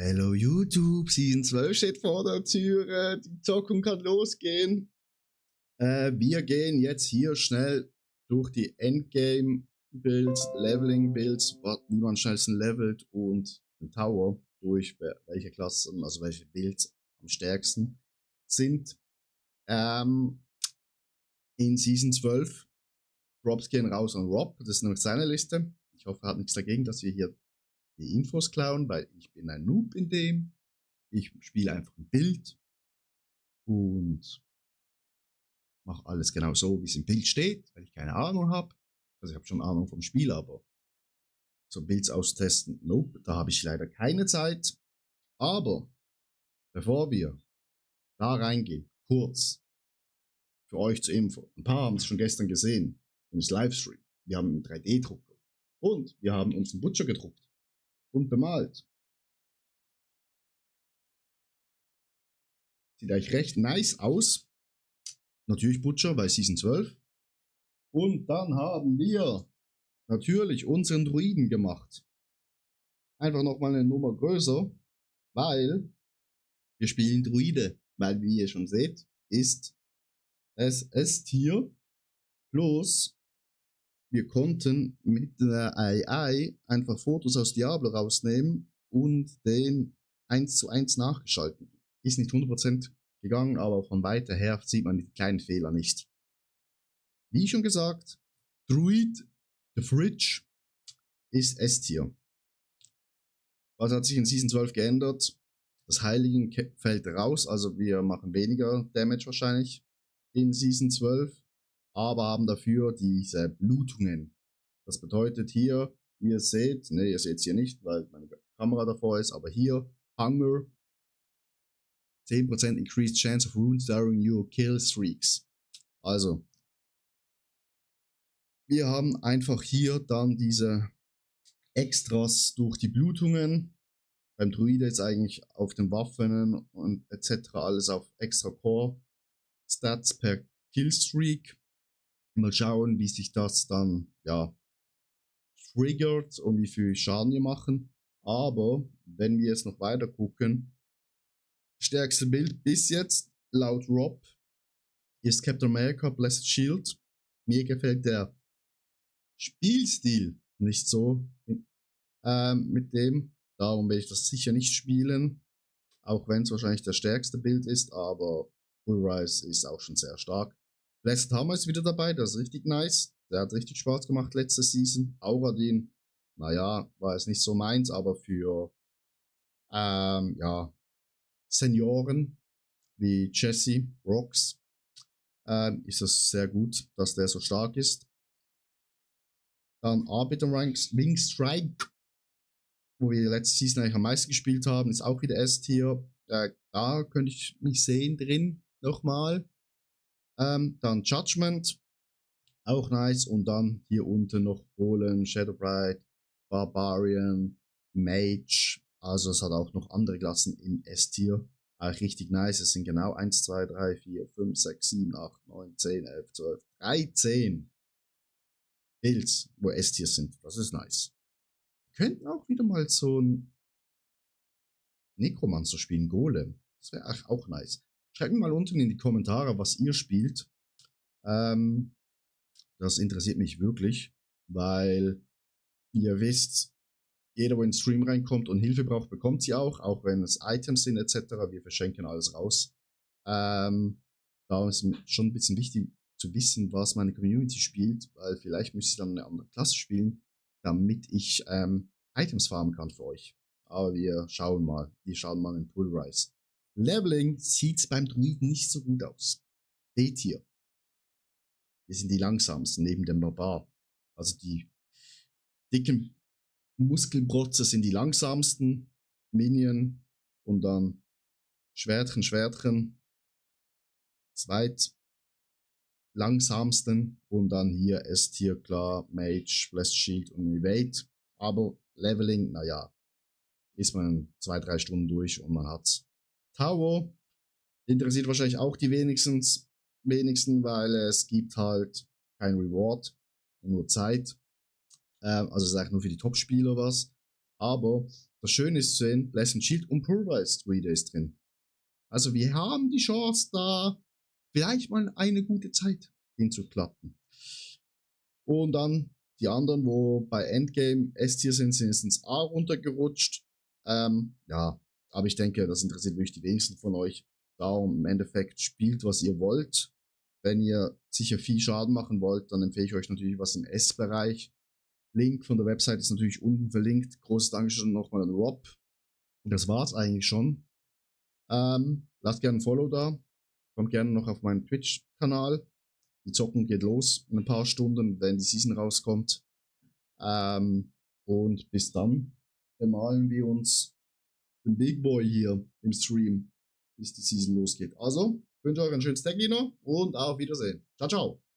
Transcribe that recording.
Hello YouTube, Season 12 steht vor der Tür, die Zockung kann losgehen. Wir gehen jetzt hier schnell durch die Endgame-Builds, Leveling-Builds, wie man schnellsten levelt und den Tower durch, welche Klassen, also welche Builds am stärksten sind. In Season 12 Props gehen raus an Rob, das ist nämlich seine Liste. Ich hoffe, er hat nichts dagegen, dass wir hier die Infos klauen, weil ich bin ein Noob in dem. Ich spiele einfach ein Bild und mache alles genau so, wie es im Bild steht, weil ich keine Ahnung habe. Also ich habe schon Ahnung vom Spiel, aber so Builds austesten, nope, da habe ich leider keine Zeit. Aber bevor wir da reingehen, kurz für euch zur Info. Ein paar haben es schon gestern gesehen im Livestream. Wir haben einen 3D-Drucker und wir haben uns einen Butcher gedruckt und bemalt. Sieht eigentlich recht nice aus. Natürlich Butcher bei Season 12. Und dann haben wir natürlich unseren Druiden gemacht. Einfach nochmal eine Nummer größer, weil wir spielen Druide. Weil, wie ihr schon seht, ist es S-Tier. Plus, wir konnten mit der AI einfach Fotos aus Diablo rausnehmen und den 1:1 nachgeschalten. Ist nicht 100% gegangen, aber von weiter her sieht man die kleinen Fehler nicht. Wie schon gesagt, Druid, the Fridge, ist S-Tier. Was hat sich in Season 12 geändert? Das Heiligen fällt raus, also wir machen weniger Damage wahrscheinlich in Season 12, aber haben dafür diese Blutungen. Das bedeutet hier, wie ihr seht, ne, ihr seht es hier nicht, weil meine Kamera davor ist, aber hier, Hunger, 10% increased chance of wounds during your kill streaks. Also, wir haben einfach hier dann diese Extras durch die Blutungen. Beim Druide jetzt eigentlich auf den Waffen und etc. alles auf extra Core Stats per Killstreak. Mal schauen, wie sich das dann triggert und wie viel Schaden wir machen. Aber wenn wir jetzt noch weiter gucken, stärkste Bild bis jetzt laut Rob ist Captain America Blessed Shield. Mir gefällt der Spielstil nicht so mit dem. Darum werde ich das sicher nicht spielen. Auch wenn es wahrscheinlich der stärkste Bild ist, aber Full Rise ist auch schon sehr stark. Blessed Hammer ist wieder dabei, das ist richtig nice. Der hat richtig Spaß gemacht letzte Season. Auradin, naja, war es nicht so meins, aber für Senioren wie Jesse, Rocks, ist es sehr gut, dass der so stark ist. Dann Arbiter Ranks Wing Strike, wo wir letzte Season eigentlich am meisten gespielt haben, ist auch wieder S-Tier. Da könnte ich mich sehen drin, nochmal. Dann Judgment, auch nice. Und dann hier unten noch Polen, Shadowbright, Barbarian, Mage. Also es hat auch noch andere Klassen im S-Tier. Richtig nice. Es sind genau 1, 2, 3, 4, 5, 6, 7, 8, 9, 10, 11, 12, 13 Builds, wo S-Tier sind. Das ist nice. Wir könnten auch wieder mal so ein Necromancer spielen, Golem. Das wäre auch nice. Schreibt mir mal unten in die Kommentare, was ihr spielt. Das interessiert mich wirklich, weil ihr wisst, jeder, wo in den Stream reinkommt und Hilfe braucht, bekommt sie auch wenn es Items sind etc. Wir verschenken alles raus. Da ist es schon ein bisschen wichtig zu wissen, was meine Community spielt, weil vielleicht müsste ich dann eine andere Klasse spielen, damit ich Items farmen kann für euch. Aber wir schauen mal in Pull Rise. Leveling sieht's beim Druiden nicht so gut aus. B-Tier. Wir sind die langsamsten neben dem Barbar. Also die dicken Muskelprotze sind die langsamsten. Minion und dann Schwertchen. Zweit langsamsten und dann hier S-Tier klar, Mage, Blessed Shield und Evade. Aber Leveling, naja, ist man 2-3 Stunden durch und man hat's. Tower interessiert wahrscheinlich auch die wenigsten, weil es gibt halt kein Reward, nur Zeit. Also es ist eigentlich nur für die Top-Spieler was. Aber das Schöne ist zu sehen, Blessed Shield und Pulverized Reader ist drin. Also wir haben die Chance, da vielleicht mal eine gute Zeit hinzuklappen. Und dann die anderen, wo bei Endgame S-Tier sind ins A runtergerutscht. Ja, aber ich denke, das interessiert wirklich die wenigsten von euch. Darum im Endeffekt spielt, was ihr wollt. Wenn ihr sicher viel Schaden machen wollt, dann empfehle ich euch natürlich was im S-Bereich. Link von der Website ist natürlich unten verlinkt. Großes Dankeschön nochmal an Rob. Und das war's eigentlich schon. Lasst gerne ein Follow da. Kommt gerne noch auf meinen Twitch-Kanal. Die Zocken geht los in ein paar Stunden, wenn die Season rauskommt. Und bis dann bemalen wir uns den Big Boy hier im Stream, bis die Season losgeht. Also, wünsche euch einen schönen Tag noch und auf Wiedersehen. Ciao, ciao.